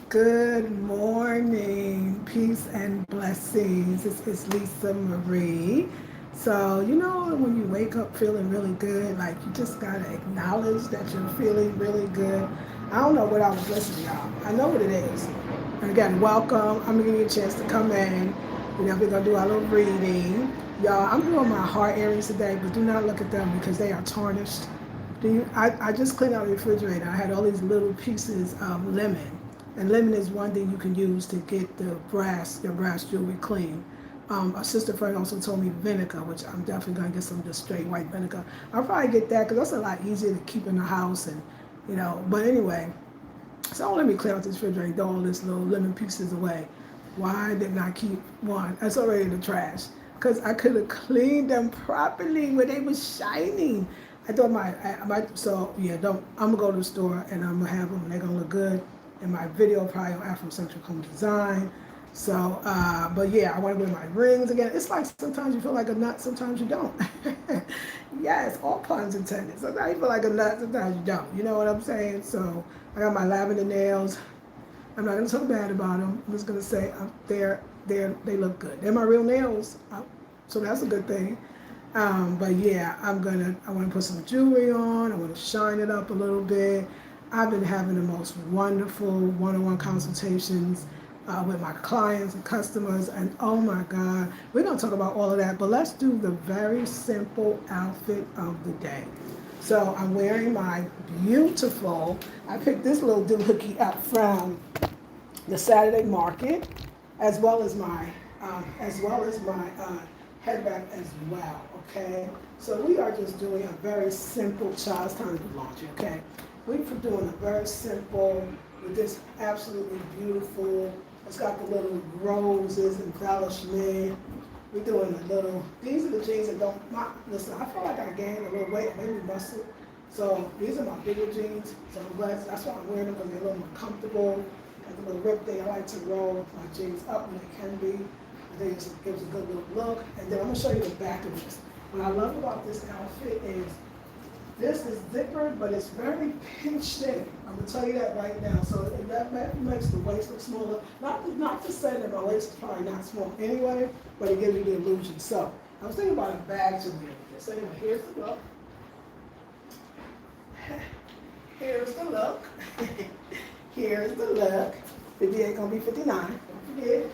Good morning, peace and blessings. This is Lisa Marie. So, when you wake up feeling really good, like you just got to acknowledge that you're feeling really good. I don't know what I was listening to, y'all. I know what it is. And again, welcome. I'm going to give you a chance to come in. We're going to do our little reading. Y'all, I'm doing my heart areas today, but do not look at them because they are tarnished. I just cleaned out the refrigerator. I had all these little pieces of lemon. And lemon is one thing you can use to get your brass jewelry clean. A sister friend also told me vinegar, which I'm definitely gonna get some just straight white vinegar. I'll probably get that because that's a lot easier to keep in the house, and. But anyway, so let me clear out this refrigerator, throw all this little lemon pieces away. Why didn't I keep one? That's already in the trash. Because I could have cleaned them properly when they was shining. I thought so yeah, I'm gonna go to the store and I'm gonna have them and they're gonna look good. In my video probably on Afrocentric home design. So, but yeah, I want to wear my rings again. It's like sometimes you feel like a nut, sometimes you don't. Yes, all puns intended. Sometimes you feel like a nut, sometimes you don't. You know what I'm saying? So I got my lavender nails. I'm not gonna talk bad about them. I'm just gonna say they look good. They're my real nails, so that's a good thing. But yeah, I want to put some jewelry on. I want to shine it up a little bit. I've been having the most wonderful one-on-one consultations with my clients and customers, and oh my God, we're gonna talk about all of that. But let's do the very simple outfit of the day. So I'm wearing my beautiful. I picked this little doohickey up from the Saturday market, as well as my headband as well. Okay, so we are just doing a very simple child's time to laundry. Okay, we're doing a very simple with this absolutely beautiful. It's got the little roses embellishment. We're doing a little. These are the jeans that don't. Listen, I feel like I gained a little weight, maybe muscle. So these are my bigger jeans. So I'm glad that's why I'm wearing them because they're a little more comfortable. And the little rip thing, I like to roll my jeans up when they can be. I think it gives a good little look. And then I'm gonna show you the back of this. What I love about this outfit is this is zippered, but it's very pinched in. I'm gonna tell you that right now. So that makes the waist look smaller. Not to say that my waist is probably not small anyway, but it gives you the illusion. So I was thinking about a bag to wear with this. Anyway, here's the look. Here's the look. Here's the look. 58 gonna be 59. Don't forget.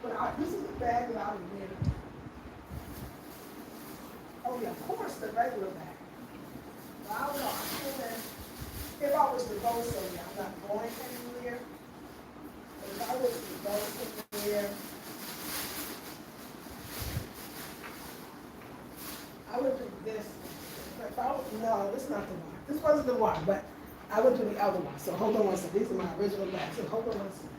But this is the bag that I would wear. Oh yeah, of course the regular bag. But I don't know. I'm feeling if I was to go somewhere, I'm not going anywhere. But if I was to go somewhere, I would do this. No, this is not the one. This wasn't the one, but I would do the other one. So hold on one second. These are my original bags. So hold on one second.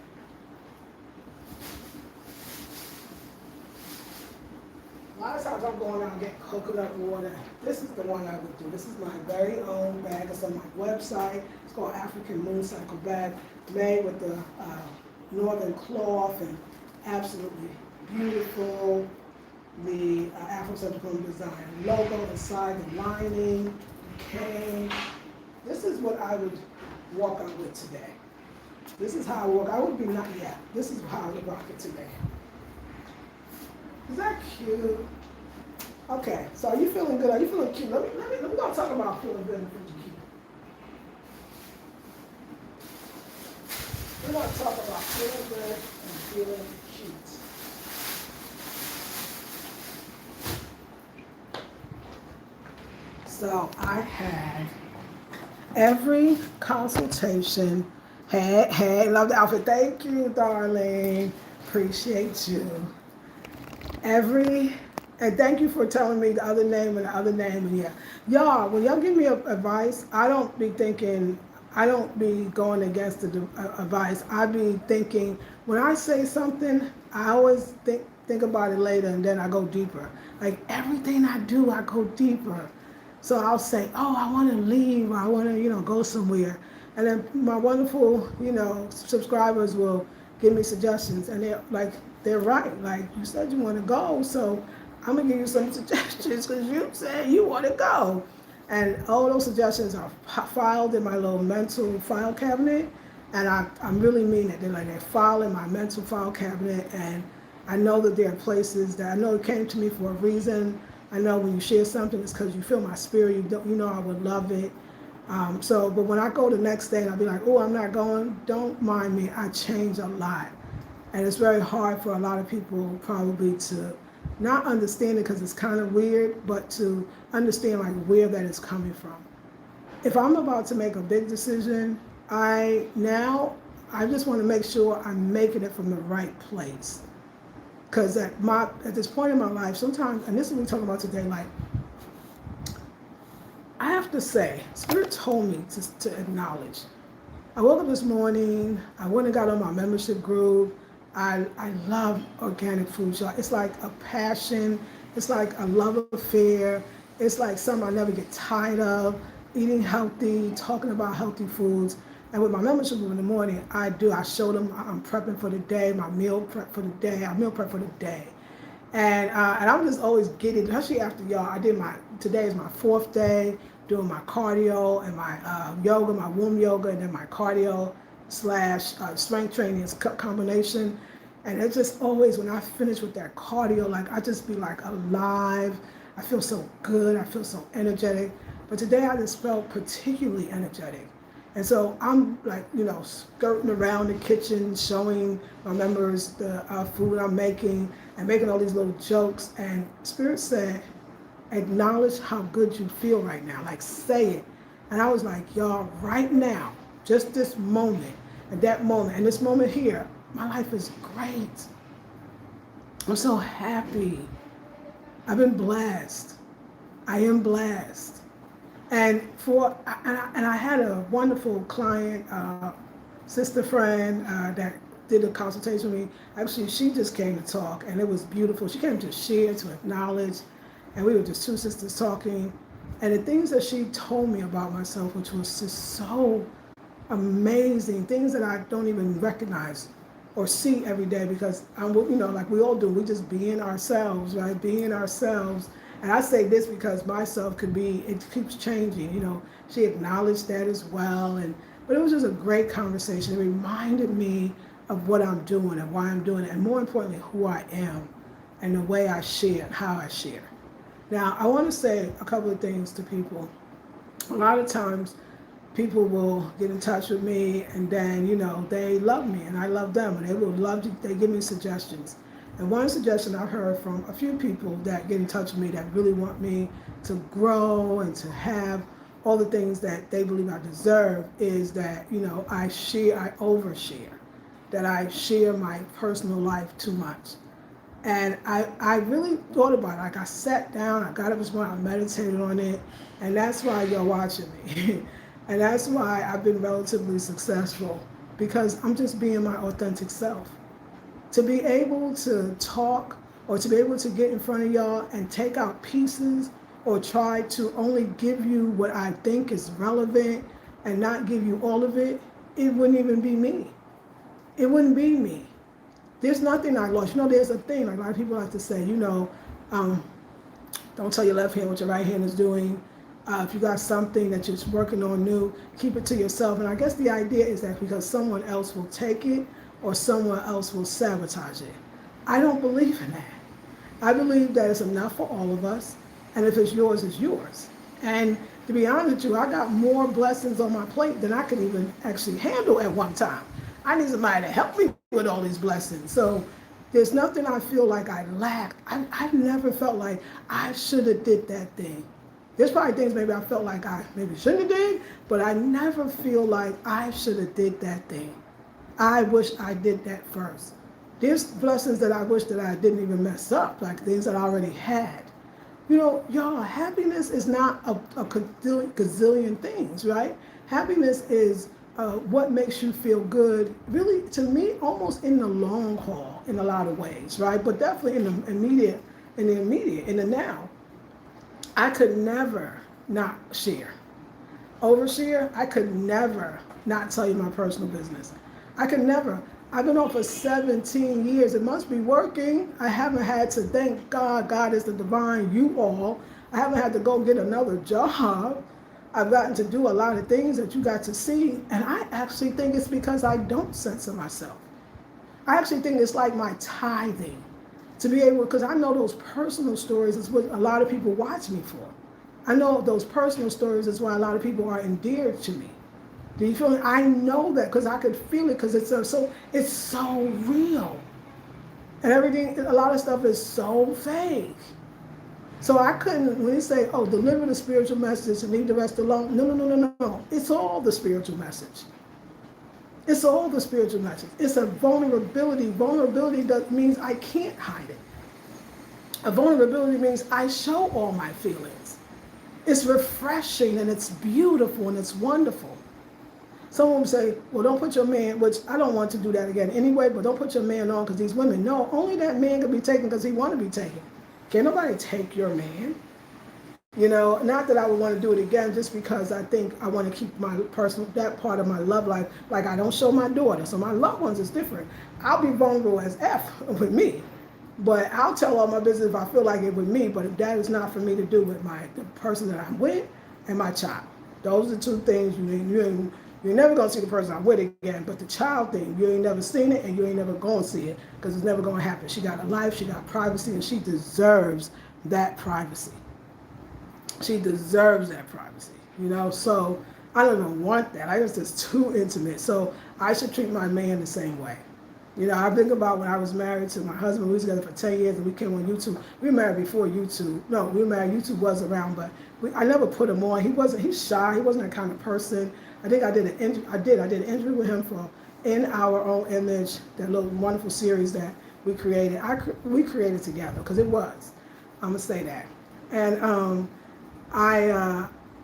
A lot of times I'm going out and getting coconut water. This is the one I would do. This is my very own bag. It's on my website. It's called African Mooncycle Bag, made with the northern cloth and absolutely beautiful. The Afrocentrichomedesign logo inside the lining, cane. This is what I would walk out with today. This is how I walk. I would be not yet. This is how I would rock it today. Is that cute? Okay, so are you feeling good? Are you feeling cute? Let me go talk about feeling good and feeling cute. We're going to talk about feeling good and feeling cute. So I had every consultation. Hey, love the outfit. Thank you, darling. Appreciate you. And thank you for telling me the other name and the other name. And yeah, y'all, when y'all give me advice, I don't be going against the advice. I be thinking, when I say something, I always think about it later and then I go deeper. Like everything I do, I go deeper. So I'll say, oh, I want to leave, or I want to, go somewhere. And then my wonderful, subscribers will give me suggestions, and they're right. Like, you said you want to go, so I'm gonna give you some suggestions because you said you want to go. And all those suggestions are filed in my little mental file cabinet, And I really mean it. They're file in my mental file cabinet, and I know that there are places that I know it came to me for a reason. I know when you share something, it's because you feel my spirit. You know I would love it. But when I go the next day and I'll be like, oh, I'm not going, don't mind me. I change a lot. And it's very hard for a lot of people probably to not understand it because it's kind of weird, but to understand like where that is coming from. If I'm about to make a big decision, I just want to make sure I'm making it from the right place. Because at this point in my life, sometimes, and this is what we're talking about today, like, I have to say, Spirit told me to acknowledge. I woke up this morning, I went and got on my membership group. I love organic food, y'all. It's like a passion. It's like a love affair. It's like something I never get tired of. Eating healthy, talking about healthy foods. And with my membership group in the morning, I show them I'm prepping for the day, my meal prep for the day. I meal prep for the day. And I'm just always giddy, especially after y'all. Today is my 4th day doing my cardio and my yoga, my womb yoga, and then my cardio / strength training combination. And it's just always, when I finish with that cardio, like I just be like alive. I feel so good. I feel so energetic. But today I just felt particularly energetic. And so I'm like, skirting around the kitchen, showing my members the food I'm making and making all these little jokes. And Spirit said, acknowledge how good you feel right now. Like, say it. And I was like, y'all, right now, just this moment and that moment and this moment here, my life is great. I'm so happy. I've been blessed. I am blessed. And I had a wonderful client, sister friend that did a consultation with me. Actually, she just came to talk, and it was beautiful. She came to share, to acknowledge, and we were just two sisters talking. And the things that she told me about myself, which was just so amazing, things that I don't even recognize or see every day, because like we all do, we just being ourselves, right? Being ourselves. And I say this because myself it keeps changing. She acknowledged that as well. But it was just a great conversation. It reminded me of what I'm doing and why I'm doing it, and more importantly, who I am and the way I share and how I share. Now, I want to say a couple of things to people. A lot of times, people will get in touch with me, and then, they love me and I love them, and they give me suggestions. And one suggestion I've heard from a few people that get in touch with me that really want me to grow and to have all the things that they believe I deserve is that, I overshare, that I share my personal life too much. And I really thought about it. Like, I sat down, I got up this morning, I meditated on it, and that's why you're watching me. And that's why I've been relatively successful, because I'm just being my authentic self. To be able to talk or to be able to get in front of y'all and take out pieces or try to only give you what I think is relevant and not give you all of it, it wouldn't even be me. It wouldn't be me. There's nothing I lost. There's a thing, like a lot of people like to say, don't tell your left hand what your right hand is doing. If you got something that you're working on new, keep it to yourself. And I guess the idea is that because someone else will take it or someone else will sabotage it. I don't believe in that. I believe that it's enough for all of us, and if it's yours, it's yours. And to be honest with you, I got more blessings on my plate than I could even actually handle at one time. I need somebody to help me with all these blessings. So there's nothing I feel like I lack. I've never felt like I should have did that thing. There's probably things maybe I felt like I maybe shouldn't have did, but I never feel like I should have did that thing. I wish I did that first. There's blessings that I wish that I didn't even mess up, like things that I already had. Y'all, happiness is not a gazillion things, right? Happiness is what makes you feel good, really, to me, almost in the long haul, in a lot of ways, right? But definitely in the immediate, in the now. I could never not share. Overshare, I could never not tell you my personal business. I could never. I've been on for 17 years. It must be working. I haven't had to thank God. God is the divine you all. I haven't had to go get another job. I've gotten to do a lot of things that you got to see, and I actually think it's because I don't censor myself. I actually think it's like my tithing to be able, because I know those personal stories is what a lot of people watch me for. I know those personal stories is why a lot of people are endeared to me. Do you feel me? I know that because I could feel it because it's so real. And everything, a lot of stuff is so fake. So I couldn't, when you say, oh, deliver the spiritual message and leave the rest alone. No, no, no, no, no. It's all the spiritual message. It's all the spiritual message. It's a vulnerability. Vulnerability means I can't hide it. A vulnerability means I show all my feelings. It's refreshing and it's beautiful and it's wonderful. Someone would say, well, don't put your man, which I don't want to do that again anyway, but don't put your man on because these women. No, only that man can be taken because he want to be taken. Can't nobody take your man. You know, not that I would want to do it again just because I think I want to keep my personal, that part of my love life, like I don't show my daughter. So my loved ones is different. I'll be vulnerable as F with me. But I'll tell all my business if I feel like it with me, but that is not for me to do with the person that I'm with and my child. Those are two things you're never going to see the person I'm with again, but the child thing, you ain't never seen it and you ain't never going to see it because it's never going to happen. She got a life, she got privacy, and she deserves that privacy. She deserves that privacy, you know? So I don't even want that. I just, it's too intimate. So I should treat my man the same way. You know, I think about when I was married to my husband. We were together for 10 years and we came on YouTube. We were married before YouTube. No, we were married. YouTube was around, but I never put him on. He's shy. He wasn't that kind of person. I think I did an interview with him for In Our Own Image, that little wonderful series that we created. We created together because it was. I'm going to say that. And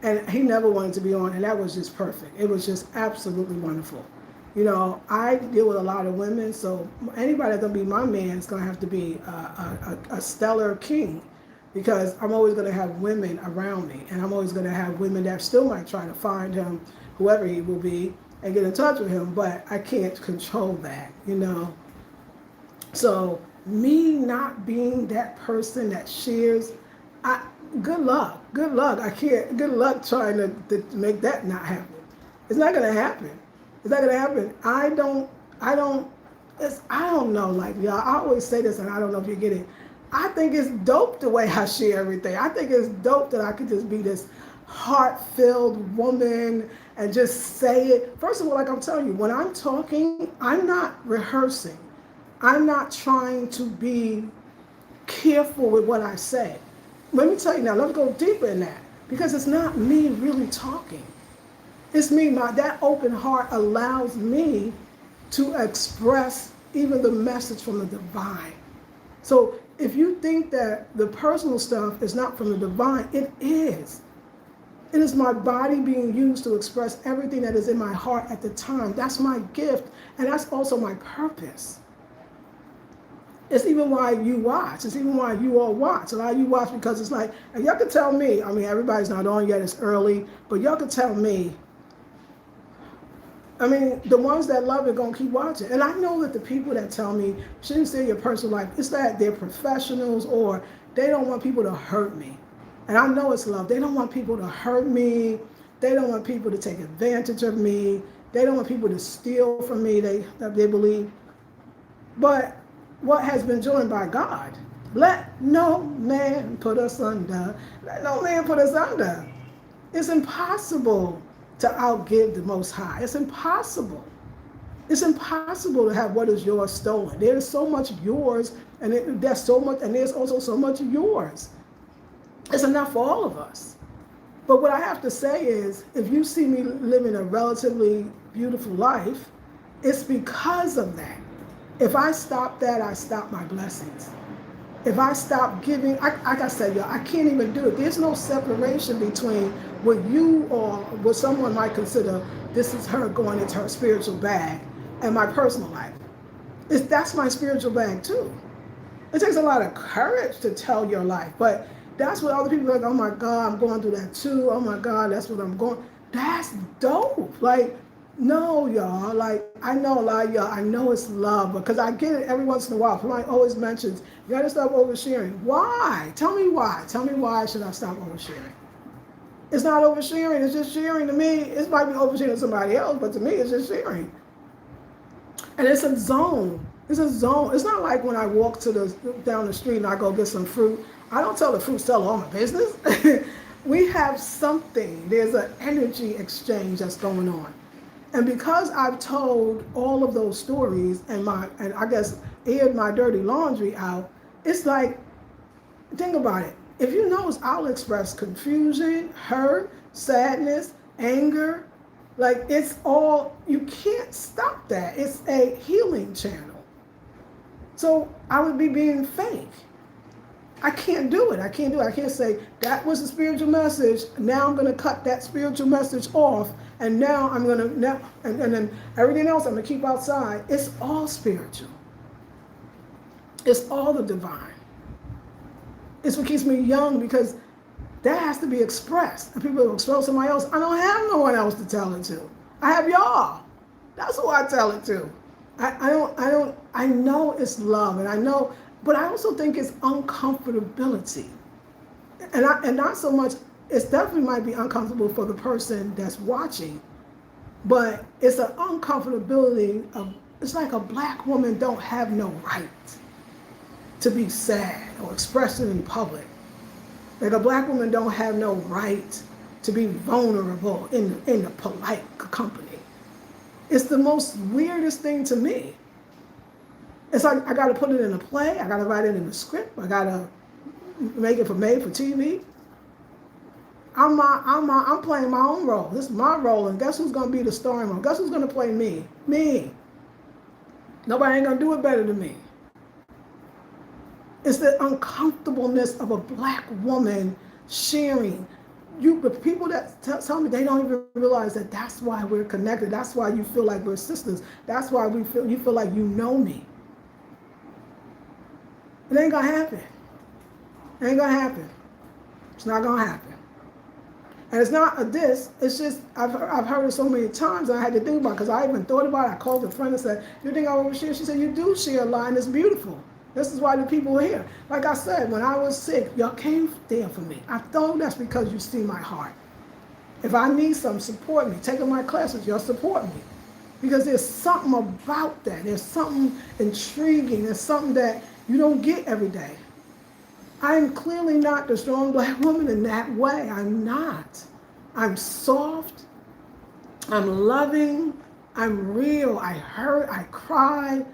and he never wanted to be on, and that was just perfect. It was just absolutely wonderful. You know, I deal with a lot of women, so anybody that's gonna be my man is gonna have to be a stellar king, because I'm always gonna have women around me, and I'm always gonna have women that still might try to find him, whoever he will be, and get in touch with him, but I can't control that, you know. So me not being that person that shares, good luck. I can't. Good luck trying to make that not happen. It's not gonna happen. It's not gonna happen. I don't know. Like, y'all, I always say this, and I don't know if you get it. I think it's dope the way I share everything. I think it's dope that I could just be this heart-filled woman and just say it. First of all, like I'm telling you, when I'm talking, I'm not rehearsing. I'm not trying to be careful with what I say. Let me tell you now, let's go deeper in that, because it's not me really talking. It's me, that open heart allows me to express even the message from the divine. So if you think that the personal stuff is not from the divine, it is. It is my body being used to express everything that is in my heart at the time. That's my gift, and that's also my purpose. It's even why you watch. It's even why you all watch. A lot of you watch because it's like, and y'all can tell me, I mean, everybody's not on yet, it's early, but y'all can tell me, I mean, the ones that love it gonna keep watching. And I know that the people that tell me, shouldn't say your personal life, it's that they're professionals or they don't want people to hurt me. And I know it's love. They don't want people to hurt me. They don't want people to take advantage of me. They don't want people to steal from me, they believe. But what has been joined by God, let no man put us under. Let no man put us under. It's impossible to outgive the Most High. It's impossible. It's impossible to have what is yours stolen. There is so much yours, and there's so much, and there's also so much yours. It's enough for all of us. But what I have to say is, if you see me living a relatively beautiful life, it's because of that. If I stop that, I stop my blessings. If I stop giving, like I said, y'all, I can't even do it. There's no separation between what you or what someone might consider this is her going into her spiritual bag and my personal life. That's my spiritual bag too. It takes a lot of courage to tell your life, but that's what other people are like, oh my God, I'm going through that too. Oh my God, that's what I'm going. That's dope. Like, no, y'all, like, I know a lot of y'all, I know it's love, because I get it every once in a while. Somebody always mentions, you gotta stop oversharing. Why? Tell me why. Tell me why should I stop oversharing? It's not oversharing, it's just sharing to me. It might be oversharing to somebody else, but to me, it's just sharing. And it's a zone. It's a zone. It's not like when I walk down the street and I go get some fruit. I don't tell the fruit seller all my business. We have something. There's an energy exchange that's going on. And because I've told all of those stories and I guess aired my dirty laundry out, it's like, think about it. If you notice, I'll express confusion, hurt, sadness, anger. Like, it's all, you can't stop that. It's a healing channel. So I would be being fake. I can't do it. I can't say, that was a spiritual message. Now I'm going to cut that spiritual message off. And now I'm going to, and then everything else I'm going to keep outside. It's all spiritual. It's all the divine. It's what keeps me young, because that has to be expressed. And people will expel somebody else. I don't have no one else to tell it to. I have y'all. That's who I tell it to. I know it's love, and I know, but I also think it's uncomfortability. And not so much, it definitely might be uncomfortable for the person that's watching, but it's an uncomfortability of, it's like a black woman don't have no right to be sad or express it in public. Like a black woman don't have no right to be vulnerable in the polite company. It's the most weirdest thing to me. It's like, I gotta put it in a play, I gotta write it in a script, I gotta make it made for TV. I'm playing my own role. This is my role, and guess who's gonna be the starring role? Guess who's gonna play me? Me. Nobody ain't gonna do it better than me. It's the uncomfortableness of a black woman sharing. The people that tell me, they don't even realize that that's why we're connected. That's why you feel like we're sisters. That's why you feel like you know me. It ain't gonna happen. It ain't gonna happen. It's not gonna happen. And it's not a diss. It's just, I've heard it so many times, and I had to think about it, because I even thought about it. I called a friend and said, you think I overshare? She said, you do share a lot, and it's beautiful. This is why the people are here. Like I said, when I was sick, y'all came there for me. I know that's because you see my heart. If I need some, support me. Taking my classes, y'all support me. Because there's something about that. There's something intriguing. There's something that you don't get every day. I'm clearly not the strong black woman in that way. I'm not. I'm soft. I'm loving. I'm real. I hurt. I cry.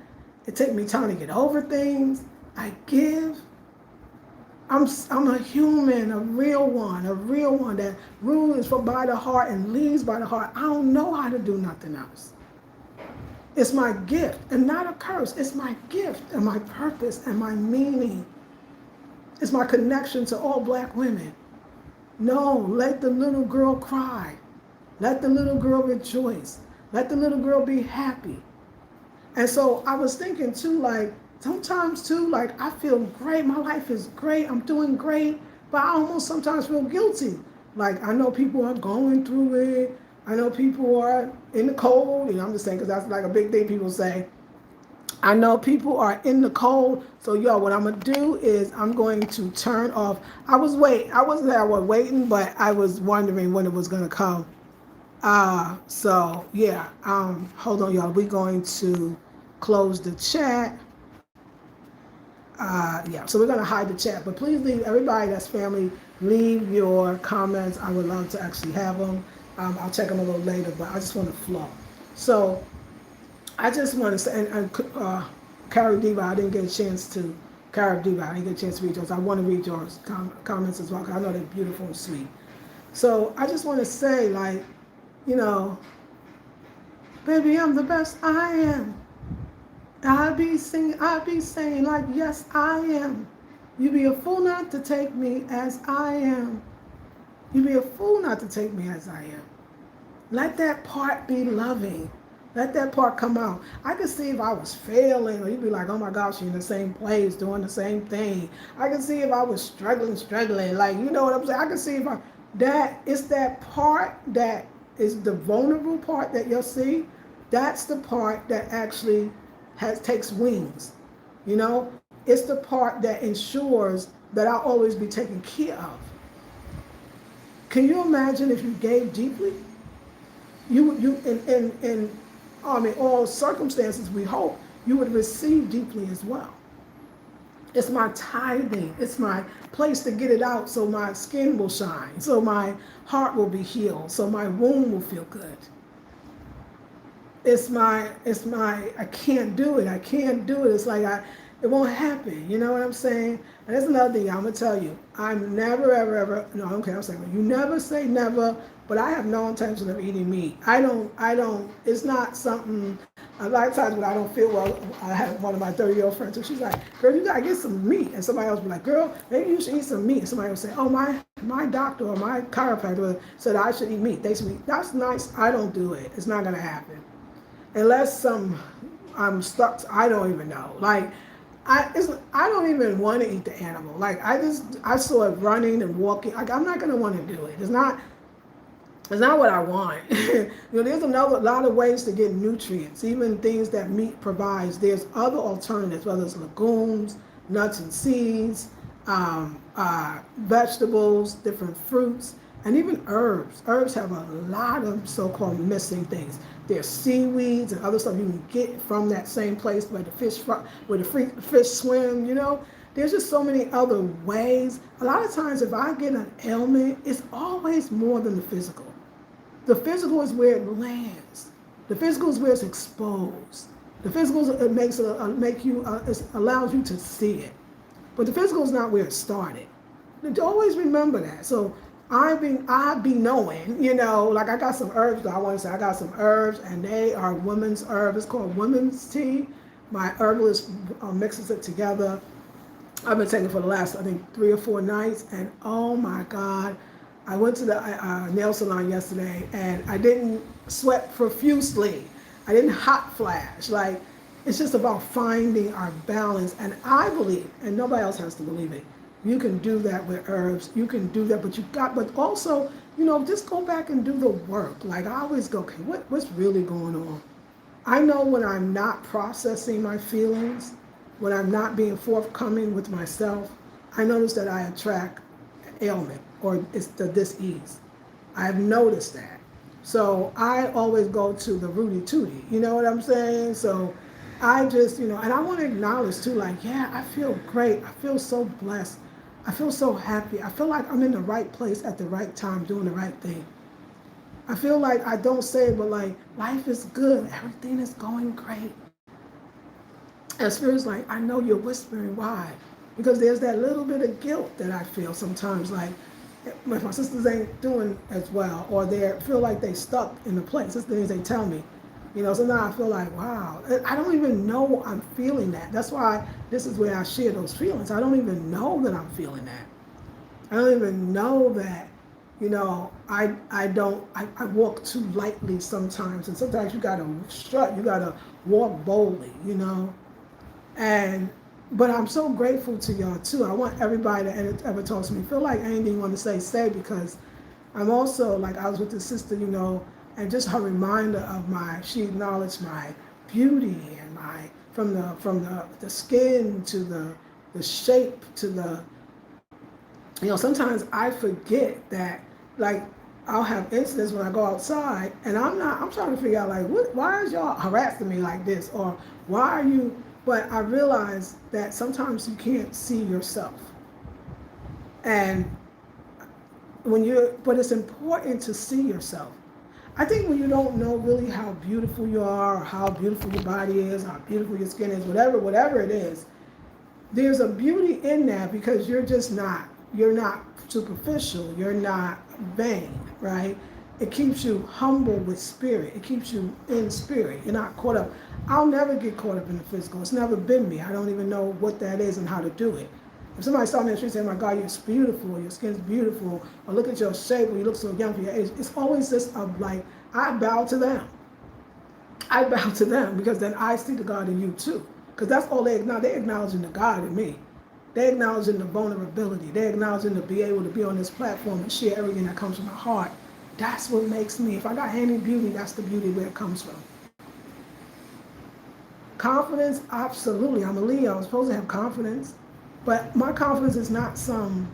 It takes me time to get over things. I give. I'm a human, a real one that rules by the heart and leads by the heart. I don't know how to do nothing else. It's my gift, and not a curse. It's my gift and my purpose and my meaning. It's my connection to all black women. No, let the little girl cry. Let the little girl rejoice. Let the little girl be happy. And so I was thinking too, like, sometimes too, like, I feel great. My life is great. I'm doing great. But I almost sometimes feel guilty. Like, I know people are going through it. I know people are in the cold. I'm just saying, because that's like a big thing people say. I know people are in the cold. So, yo, what I'm going to do is I'm going to turn off. I wasn't waiting, but I was wondering when it was going to come. So, yeah. Hold on, y'all. We're going to close the chat. Yeah, so we're going to hide the chat. But please leave, everybody that's family, leave your comments. I would love to actually have them. I'll check them a little later, but I just want to flow. So I just want to say, and Cara Diva, I didn't get a chance to read yours. I want to read yours comments as well, because I know they're beautiful and sweet. So I just want to say, like, you know, baby, I'm the best I am. I be saying like, yes, I am. You be a fool not to take me as I am. You be a fool not to take me as I am. Let that part be loving. Let that part come out. I could see if I was failing, or you'd be like, oh my gosh, you're in the same place, doing the same thing. I could see if I was struggling, like, you know what I'm saying? I could see if it's that part that is the vulnerable part that you'll see. That's the part that actually takes wings. You know, it's the part that ensures that I'll always be taken care of. Can you imagine if you gave deeply? In I mean, all circumstances, we hope you would receive deeply as well. It's my tithing. It's my place to get it out so my skin will shine, so my heart will be healed, so my womb will feel good. I can't do it. I can't do it. It's like it won't happen. You know what I'm saying? And that's another thing I'm gonna tell you. I'm never, ever, ever, no, okay, I'm saying, you never say never, but I have no intention of eating meat. It's not something, a lot of times when I don't feel well, I have one of my 30-year-old friends, and she's like, girl, you gotta get some meat. And somebody else will be like, girl, maybe you should eat some meat. And somebody will say, oh, my doctor or my chiropractor said I should eat meat. They should eat. That's nice. I don't do it. It's not gonna happen. Unless I'm stuck, I don't even know. Like, I don't even want to eat the animal. Like, I saw it running and walking. Like, I'm not gonna want to do it. It's not what I want. There's a lot of ways to get nutrients, even things that meat provides. There's other alternatives, whether it's legumes, nuts and seeds, vegetables, different fruits, and even herbs. Herbs have a lot of so-called missing things. There's seaweeds and other stuff you can get from that same place where the fish swim. There's just so many other ways. A lot of times, if I get an ailment, it's always more than the physical. The physical is where it lands. The physical is where it's exposed. The physical allows you to see it, but the physical is not where it started. Always remember that. So I be knowing, like I got some herbs. I want to say I got some herbs, and they are women's herbs. It's called women's tea. My herbalist mixes it together. I've been taking it for the last, I think, 3 or 4 nights, and oh my God, I went to the nail salon yesterday, and I didn't sweat profusely. I didn't hot flash. Like, it's just about finding our balance, and I believe, and nobody else has to believe it, you can do that with herbs. You can do that, but also, just go back and do the work. Like, I always go, okay, what's really going on? I know when I'm not processing my feelings, when I'm not being forthcoming with myself, I notice that I attract ailment or it's the dis-ease. I've noticed that. So I always go to the Rudy Tooty, you know what I'm saying? So I just, and I want to acknowledge too, like, yeah, I feel great. I feel so blessed. I feel so happy. I feel like I'm in the right place at the right time doing the right thing. I feel like I don't say it, but like, life is good. Everything is going great. And Spirit's like, I know you're whispering. Why? Because there's that little bit of guilt that I feel sometimes, like, if my sisters ain't doing as well, or they feel like they stuck in the place. That's the things they tell me. So now I feel like, wow, I don't even know I'm feeling that. That's why this is where I share those feelings. I don't even know that I'm feeling that. I don't even know that, I walk too lightly sometimes. And sometimes you got to strut, you got to walk boldly, But I'm so grateful to y'all too. I want everybody that ever talks to me, feel like anything you want to say, because I'm also, like, I was with the sister, and just her reminder of she acknowledged my beauty and from the skin to the shape to the, sometimes I forget that, like, I'll have incidents when I go outside and I'm trying to figure out, like, why is y'all harassing me like this? Or why are you, but I realize that sometimes you can't see yourself. And but it's important to see yourself. I think when you don't know really how beautiful you are, or how beautiful your body is, how beautiful your skin is, whatever it is, there's a beauty in that, because you're not superficial, you're not vain, right? It keeps you humble with spirit. It keeps you in spirit. You're not caught up. I'll never get caught up in the physical. It's never been me. I don't even know what that is and how to do it. If somebody saw me in the street saying, my God, you're beautiful, your skin's beautiful, or look at your shape, or you look so young for your age, it's always this of, like, I bow to them. I bow to them, because then I see the God in you too. Because that's all they acknowledge. They're acknowledging the God in me. They're acknowledging the vulnerability. They're acknowledging to be able to be on this platform and share everything that comes from my heart. That's what makes me. If I got any beauty, that's the beauty where it comes from. Confidence, absolutely. I'm a Leo. I'm supposed to have confidence. But my confidence is not some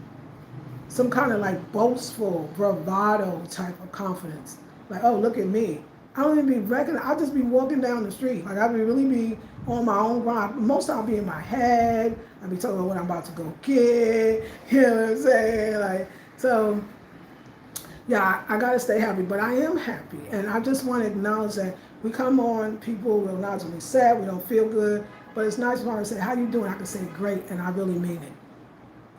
some kind of like boastful, bravado type of confidence. Like, oh, look at me. I don't even be recognized. I'll just be walking down the street. Like, I would really be on my own grind. Most I'll be in my head. I'll be talking about what I'm about to go get. You know what I'm saying? Like, so, yeah, I got to stay happy. But I am happy. And I just want to acknowledge that we come on, people will acknowledge when we're sad, we don't feel good. But it's nice when I say, how you doing? I can say, great, and I really mean it.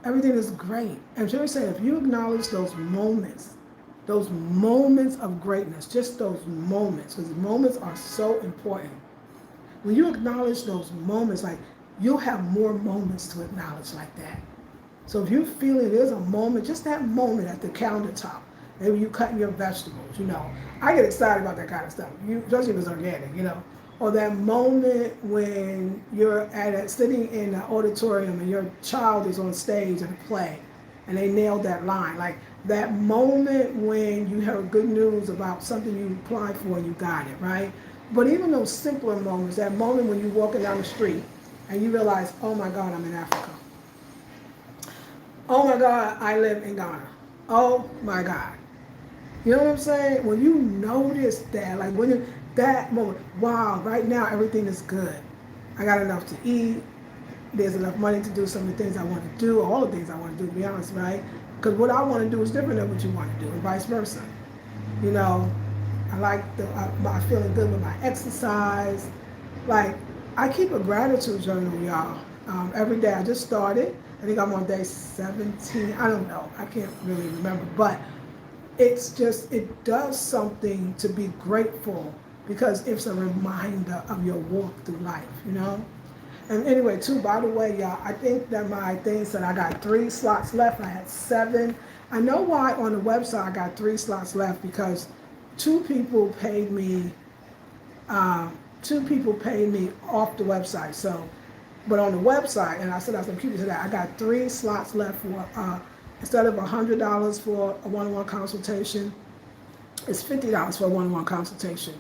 Everything is great. And Jerry said, if you acknowledge those moments of greatness, just those moments, because moments are so important. When you acknowledge those moments, like you'll have more moments to acknowledge like that. So if you feel it is a moment, just that moment at the countertop, maybe you cutting your vegetables, you know. I get excited about that kind of stuff, especially if it's organic, you know. Or that moment when you're sitting in the auditorium and your child is on stage at a play and they nailed that line. Like that moment when you heard good news about something you applied for and you got it, right? But even those simpler moments, that moment when you're walking down the street and you realize, oh my God, I'm in Africa. Oh my God, I live in Ghana. Oh my God. You know what I'm saying? When you notice that, like when you, that moment, wow, right now everything is good. I got enough to eat. There's enough money to do some of the things I want to do, all the things I want to do, to be honest, right? Because what I want to do is different than what you want to do, and vice versa. You know, I like my feeling good with my exercise. Like, I keep a gratitude journal, y'all, every day. I just started. I think I'm on day 17. I don't know. I can't really remember. But it's just, it does something to be grateful because it's a reminder of your walk through life, you know? And anyway, too, by the way, y'all, I think that my thing said I got 3 slots left. I had 7. I know why on the website I got 3 slots left because 2 people paid me off the website. So, but on the website, and I said I was going to keep it to that, I got 3 slots left for, instead of $100 for a one-on-one consultation, it's $50 for a one-on-one consultation.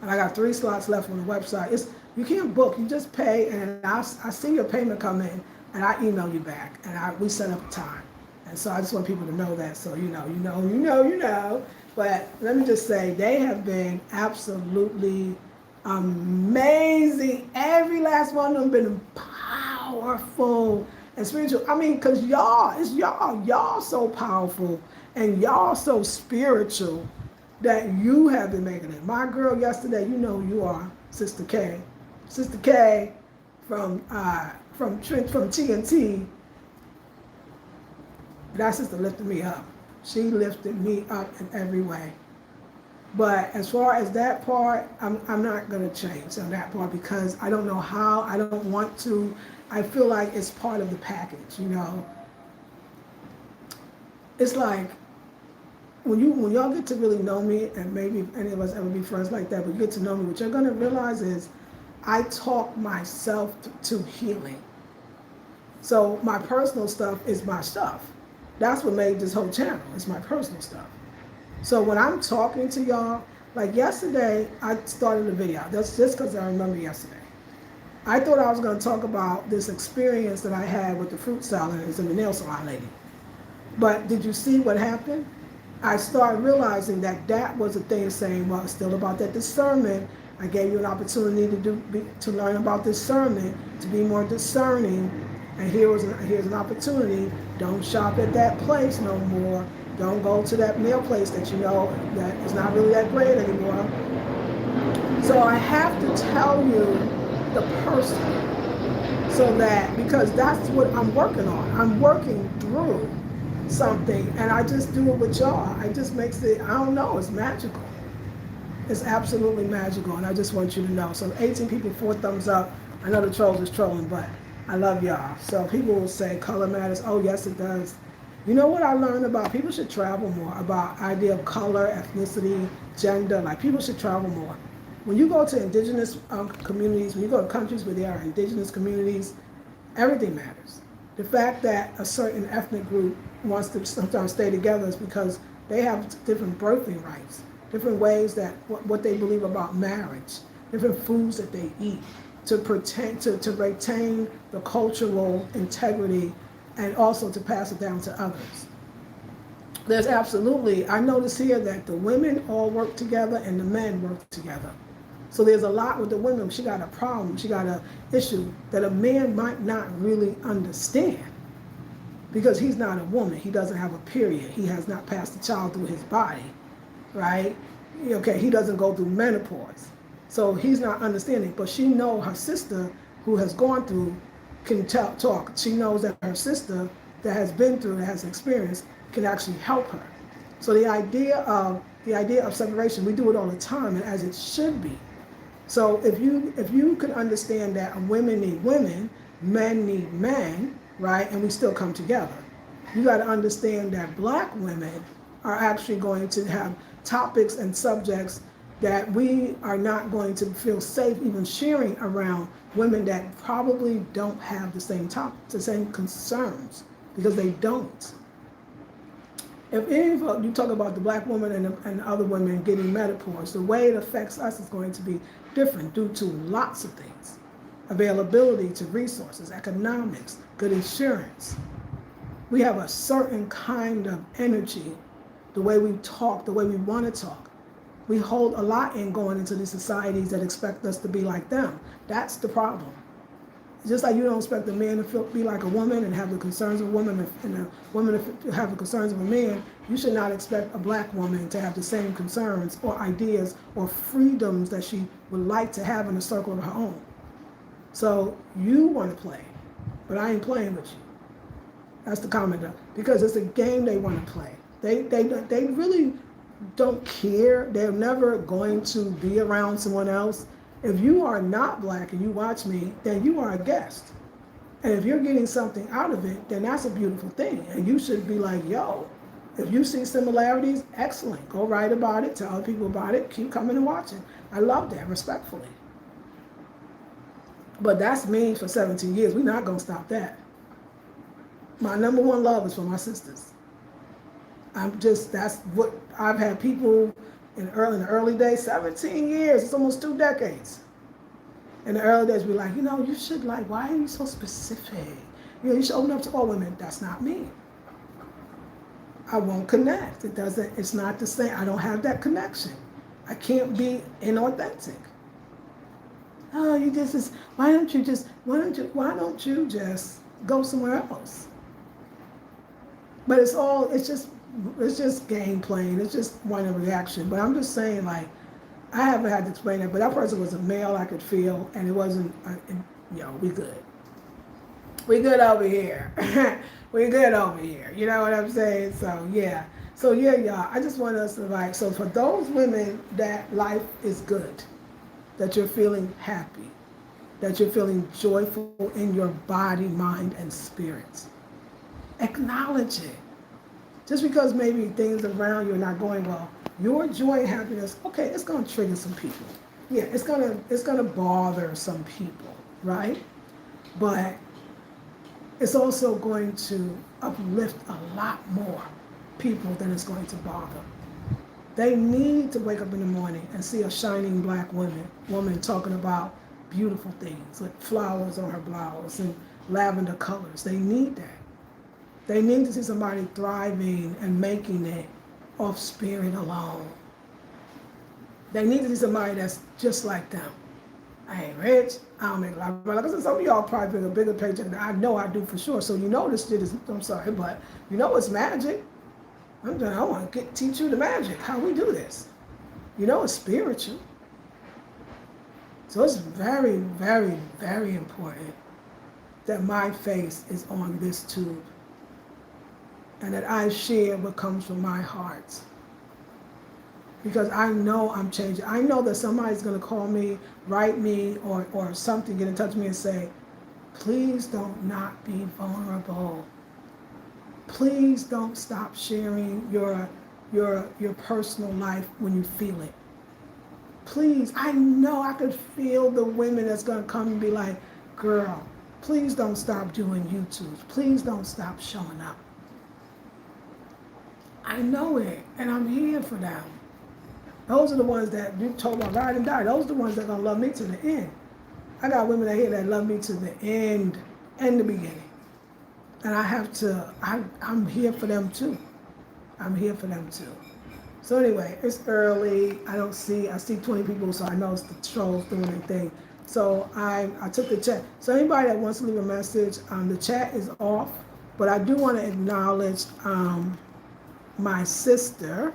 And I got 3 slots left on the website. You can't book, you just pay, and I see your payment come in, and I email you back, and we set up a time. And so I just want people to know that, so you know. But let me just say, they have been absolutely amazing. Every last one of them been powerful and spiritual. I mean, because y'all so powerful, and y'all so spiritual that you have been making it. My girl yesterday, you know who you are, Sister K. Sister K from TNT, that sister lifted me up. She lifted me up in every way. But as far as that part, I'm not going to change on that part because I don't know how, I don't want to. I feel like it's part of the package, you know. It's like, when y'all get to really know me, and maybe any of us ever be friends like that, but you get to know me, what you're going to realize is I talk myself to healing. So my personal stuff is my stuff. That's what made this whole channel. It's my personal stuff. So when I'm talking to y'all, like yesterday, I started a video. That's just because I remember yesterday. I thought I was going to talk about this experience that I had with the fruit salad and the nail salon lady. But did you see what happened? I started realizing that was a thing saying, well, it's still about that discernment. I gave you an opportunity to learn about discernment, to be more discerning. And here's an opportunity. Don't shop at that place no more. Don't go to that nail place that you know that is not really that great anymore. So I have to tell you the person so that, because that's what I'm working on. I'm working through something, and I just do it with y'all. It just makes it, I don't know, it's magical. It's absolutely magical, and I just want you to know. So 18 people, 4 thumbs up. I know the trolls is trolling, but I love y'all. So people will say color matters. Oh, yes, it does. You know what I learned about? People should travel more, about idea of color, ethnicity, gender. Like, people should travel more. When you go to indigenous communities, when you go to countries where there are indigenous communities, everything matters. The fact that a certain ethnic group wants to sometimes stay together is because they have different birthing rights, different ways that what they believe about marriage, different foods that they eat to retain the cultural integrity and also to pass it down to others. There's absolutely, I notice here that the women all work together and the men work together. So there's a lot with the women. She got a problem, she got an issue that a man might not really understand because he's not a woman. He doesn't have a period. He has not passed a child through his body, right? Okay, he doesn't go through menopause. So he's not understanding. But she knows her sister who has gone through can talk. She knows that her sister that has been through, that has experience, can actually help her. So the idea of separation, we do it all the time, and as it should be. So if you could understand that women need women, men need men, right, and we still come together. You got to understand that black women are actually going to have topics and subjects that we are not going to feel safe even sharing around women that probably don't have the same concerns, because they don't. If any of you talk about the black woman and other women getting menopause, the way it affects us is going to be different due to lots of things. Availability to resources, economics, good insurance. We have a certain kind of energy, the way we talk, the way we want to talk. We hold a lot in going into these societies that expect us to be like them. That's the problem. Just like you don't expect a man to be like a woman and have the concerns of a woman, and a woman to have the concerns of a man, you should not expect a black woman to have the same concerns or ideas or freedoms that she would like to have in a circle of her own. So you want to play, but I ain't playing with you. That's the comment, though, because it's a game they want to play. They really don't care. They're never going to be around someone else. If you are not black and you watch me, then you are a guest. And if you're getting something out of it, then that's a beautiful thing. And you should be like, yo, if you see similarities, excellent. Go write about it, tell other people about it, keep coming and watching. I love that, respectfully. But that's me for 17 years. We're not going to stop that. My number one love is for my sisters. That's what I've had people in the early days, 17 years, it's almost 2 decades. In the early days, we're like, you should why are you so specific? You should open up to all women. That's not me. I won't connect. It's not the same. I don't have that connection. I can't be inauthentic. Oh, why don't you just go somewhere else? But it's just game playing. It's just one reaction. But I'm just saying, I haven't had to explain it, but that person was a male I could feel, and it wasn't, we good. We good over here. We good over here. You know what I'm saying? So, yeah. So, yeah, y'all, I just want us to so for those women that life is good, that you're feeling happy, that you're feeling joyful in your body, mind, and spirit, acknowledge it. Just because maybe things around you are not going well, your joy and happiness, okay, it's going to trigger some people. Yeah, it's gonna bother some people, right? But it's also going to uplift a lot more people than it's going to bother. They need to wake up in the morning and see a shining black woman talking about beautiful things with flowers on her blouse and lavender colors. They need that. They need to see somebody thriving and making it off spirit alone. They need to see somebody that's just like them. I ain't rich. I don't make a lot of money. Like I said, some of y'all probably make a bigger paycheck than I know I do for sure. So this shit is, I'm sorry, but it's magic. I want to teach you the magic, how we do this. It's spiritual. So it's very, very, very important that my face is on this tube and that I share what comes from my heart. Because I know I'm changing. I know that somebody's going to call me, write me, or something, get in touch with me and say, please don't not be vulnerable. Please don't stop sharing your personal life when you feel it. Please, I know I could feel the women that's going to come and be like, girl, please don't stop doing YouTube. Please don't stop showing up. I know it, and I'm here for them. Those are the ones that you told about ride and die. Those are the ones that are going to love me to the end. I got women out here that love me to the end and the beginning. And I'm here for them too. I'm here for them too. So anyway, it's early. I see 20 people, so I know it's the trolls doing their thing. So I took the chat. So anybody that wants to leave a message, the chat is off, but I do want to acknowledge my sister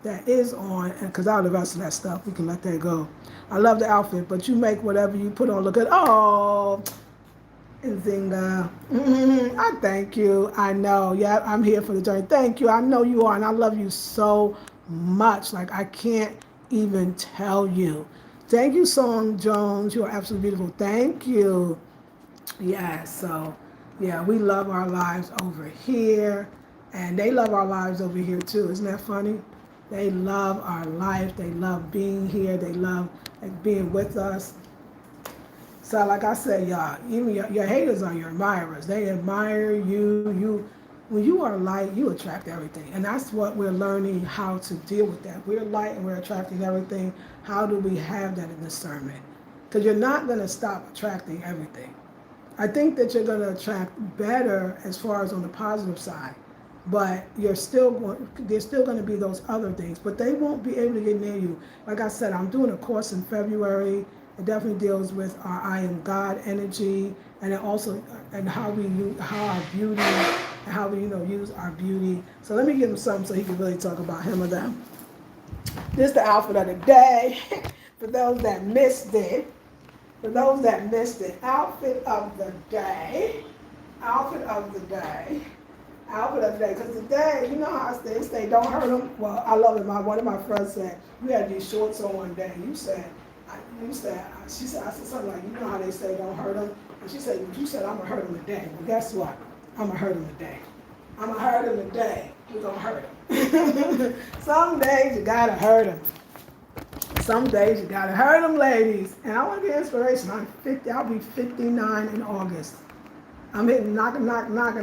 that is on, and because all the rest of that stuff, we can let that go. I love the outfit, but you make whatever you put on look good. Oh, Zinga, I thank you. I know. Yeah, I'm here for the journey. Thank you. I know you are, and I love you so much. Like, I can't even tell you. Thank you, Song Jones. You are absolutely beautiful. Thank you. Yeah, so, yeah, we love our lives over here, and they love our lives over here, too. Isn't that funny? They love our life. They love being here. They love being with us. So like I said, y'all, even your haters are your admirers. They admire you. When you are light, you attract everything. And that's what we're learning how to deal with that. We're light and we're attracting everything. How do we have that in discernment? Because you're not going to stop attracting everything. I think that you're going to attract better as far as on the positive side. But there's still going to be those other things. But they won't be able to get near you. Like I said, I'm doing a course in February. It definitely deals with our I am God energy, and it also and how our beauty and how we use our beauty. So let me give him something so he can really talk about him or them. This is the outfit of the day. For those that missed it, outfit of the day, outfit of the day. Outfit of the day, because today, you know how they say don't hurt them. Well, I love it. One of my friends said you had these shorts on one day. She said, I said something like, you know how they say don't hurt them? And she said, you said I'm going to hurt them today. Well, guess what? I'm going to hurt them today. I'm going to hurt them today. We're going to hurt them. Some days you got to hurt them. Some days you got to hurt them, ladies. And I want to be inspiration. I'll be 59 in August. I'm hitting knocking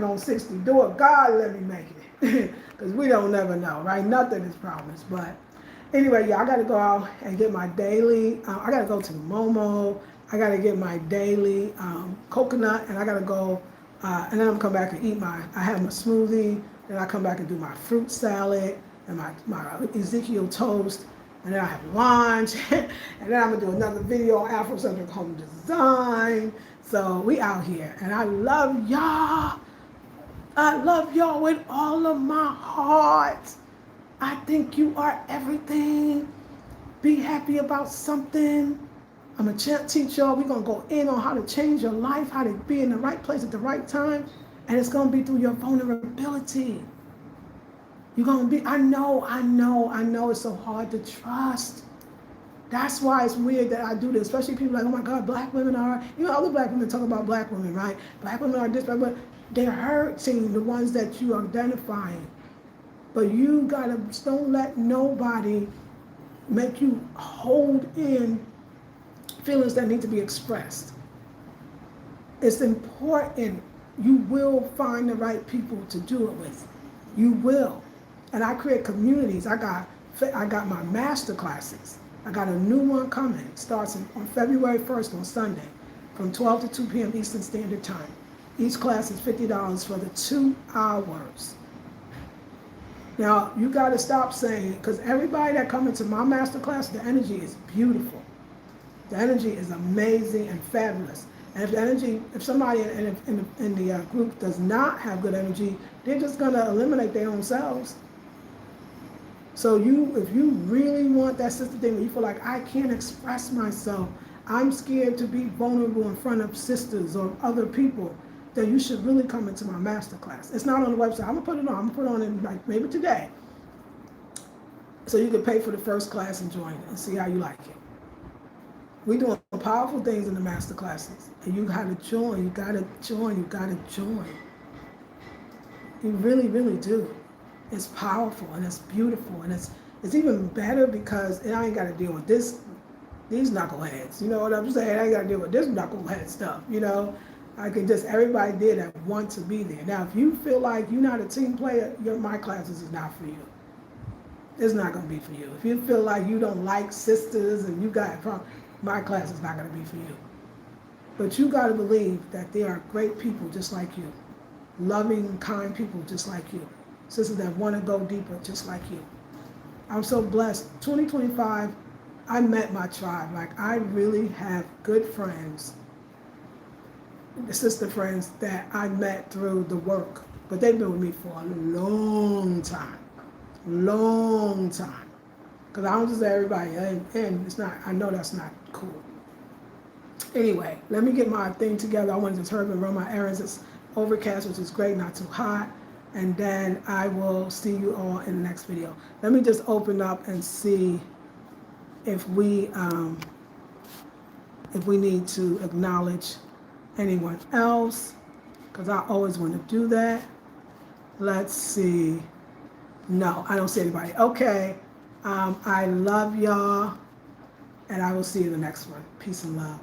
on 60. Do it. God, let me make it. Because we don't never know, right? Nothing is promised. But anyway, yeah, I got to go out and get my daily, I got to go to the Momo. I got to get my daily coconut, and I got to go, and then I'm come back and eat I have my smoothie, then I come back and do my fruit salad and my Ezekiel toast, and then I have lunch, and then I'm going to do another video on Afrocentric home design. So we out here, and I love y'all. I love y'all with all of my heart. I think you are everything. Be happy about something. I'm going to teach y'all. We're going to go in on how to change your life, how to be in the right place at the right time. And it's going to be through your vulnerability. You're going to be, I know it's so hard to trust. That's why it's weird that I do this, especially people like, oh my God, black women are, other black women talk about black women, right? Black women are this, but they're hurting the ones that you are identifying. But you don't let nobody make you hold in feelings that need to be expressed. It's important. You will find the right people to do it with. You will. And I create communities. I got my master classes. I got a new one coming. It starts on February 1st on Sunday from 12 to 2 p.m. Eastern Standard Time. Each class is $50 for the 2 hours. Now, you got to stop saying, because everybody that comes into my master class, the energy is beautiful. The energy is amazing and fabulous. And if somebody in the group does not have good energy, they're just going to eliminate their own selves. So if you really want that sister thing where you feel like I can't express myself, I'm scared to be vulnerable in front of sisters or other people, then you should really come into my master class. It's not on the website. I'm going to put it on in like maybe today. So you can pay for the first class and join it and see how you like it. We're doing powerful things in the master classes. And you got to join. You got to join. You really, really do. It's powerful and it's beautiful and it's even better because I ain't got to deal with these knuckleheads. You know what I'm saying? I ain't got to deal with this knucklehead stuff. I can just everybody there that want to be there. Now, if you feel like you're not a team player, my classes is not for you. It's not going to be for you. If you feel like you don't like sisters and you got a problem, my class is not going to be for you. But you got to believe that there are great people just like you, loving, kind people just like you. sisters that want to go deeper just like you. I'm so blessed. 2025, I met my tribe. Like, I really have good friends, sister friends that I met through the work, but they've been with me for a long time. Long time. Because I don't just let everybody in. It's not, I know that's not cool. Anyway, let me get my thing together. I wanted to hurry and run my errands. It's overcast, which is great, not too hot. And then I will see you all in the next video. Let me just open up and see if we need to acknowledge anyone else, because I always want to do that. Let's see. No, I don't see anybody. Okay. I love y'all, and I will see you in the next one. Peace and love.